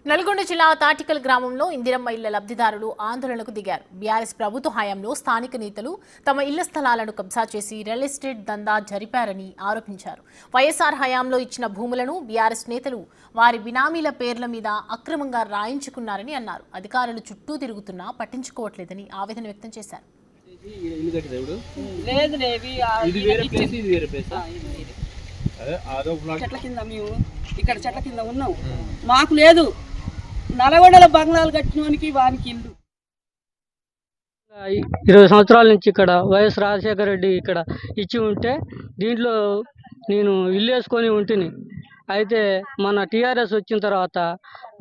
నల్గొండ జిల్లా తాటికల్ గ్రామంలో ఇందిరమ్మ ఇళ్ల లబ్ధిదారులు ఆందోళనకు దిగారు. బీఆర్ఎస్ ప్రభుత్వ హయాంలో స్థానిక నేతలు తమ ఇళ్ల స్థలాలను కబ్జా చేసి రియల్ ఎస్టేట్ దందా జరిపారని ఆరోపించారు. వైఎస్ఆర్ హయాంలో ఇచ్చిన భూములను బీఆర్ఎస్ నేతలు వారి బినామీల పేర్ల మీద అక్రమంగా రాయించుకున్నారని అన్నారు. అధికారులు చుట్టూ తిరుగుతున్నా పట్టించుకోవట్లేదని ఆవేదన వ్యక్తం చేశారు. చెట్ల కింద మేము ఇక్కడ చెట్ల కింద ఉన్నాం. మాకు లేదు. నల్గొండల బంగ్లాలు కట్టినోనికి వానికి ఇల్లు. 20 సంవత్సరాల నుంచి ఇక్కడ వైఎస్ రాజశేఖర రెడ్డి ఇక్కడ ఇచ్చి ఉంటే దీంట్లో నేను ఇల్లు వేసుకొని ఉంటుంది. అయితే మన టీఆర్ఎస్ వచ్చిన తర్వాత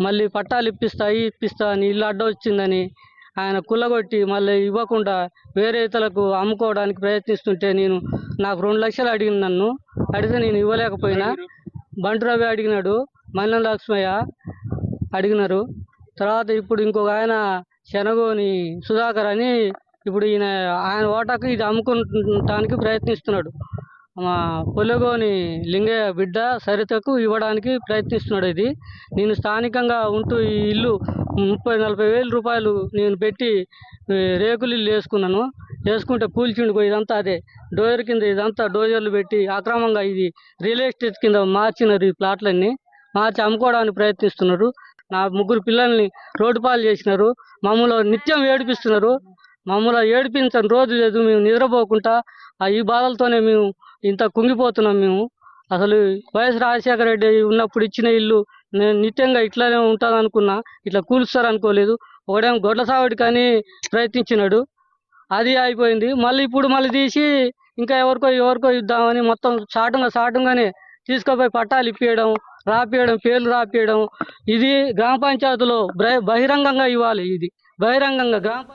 మళ్ళీ పట్టాలు ఇప్పిస్తా అని ఇల్లు అడ్డం వచ్చిందని ఆయన కుల్లగొట్టి మళ్ళీ ఇవ్వకుండా వేరే ఇతరులకు అమ్ముకోవడానికి ప్రయత్నిస్తుంటే నాకు 2 లక్షలు అడిగిన నన్ను అడిగితే నేను ఇవ్వలేకపోయినా. బంటురవి అడిగినాడు, మల్లె లక్ష్మయ్య అడిగినారు. తర్వాత ఇప్పుడు ఇంకొక ఆయన శనగోని సుధాకర్ అని ఇప్పుడు ఆయన ఓటాకు ఇది అమ్ముకోవటానికి ప్రయత్నిస్తున్నాడు. మా పొలగోని లింగయ్య బిడ్డ సరితకు ఇవ్వడానికి ప్రయత్నిస్తున్నాడు. ఇది నేను స్థానికంగా ఉంటూ ఈ ఇల్లు 30-40 వేల రూపాయలు నేను పెట్టి రేకులు ఇల్లు వేసుకుంటే కూల్చిండుకో ఇదంతా అదే డోజర్ కింద ఇదంతా డోజర్లు పెట్టి అక్రమంగా ఇది రియల్ ఎస్టేట్ కింద మార్చినారు. ఈ ప్లాట్లన్నీ మార్చి అమ్ముకోవడానికి ప్రయత్నిస్తున్నారు. నా 3 పిల్లల్ని రోడ్డు పాలు చేసినారు. మమ్మల్ని నిత్యం ఏడిపిస్తున్నారు. మమ్మల్ని ఏడిపించని రోజు లేదు. మేము నిద్రపోకుండా ఈ బాధలతోనే మేము ఇంత కుంగిపోతున్నాం. మేము అసలు వైఎస్ రాజశేఖర రెడ్డి ఉన్నప్పుడు ఇచ్చిన ఇల్లు నేను నిత్యంగా ఇట్లానే ఉంటుంది అనుకున్నా, ఇట్లా కూలుస్తారు అనుకోలేదు. ఒకడేమో గొడ్ల సాగుడి కానీ ప్రయత్నించినాడు, అది అయిపోయింది. ఇప్పుడు తీసి ఇంకా ఎవరికో ఇద్దామని మొత్తం సాటంగానే తీసుకుపోయి పట్టాలు ఇప్పియడం, పేర్లు రాపియడం. ఇది గ్రామ పంచాయతీలో బహిరంగంగా ఇవ్వాలి. ఇది బహిరంగంగా గ్రామ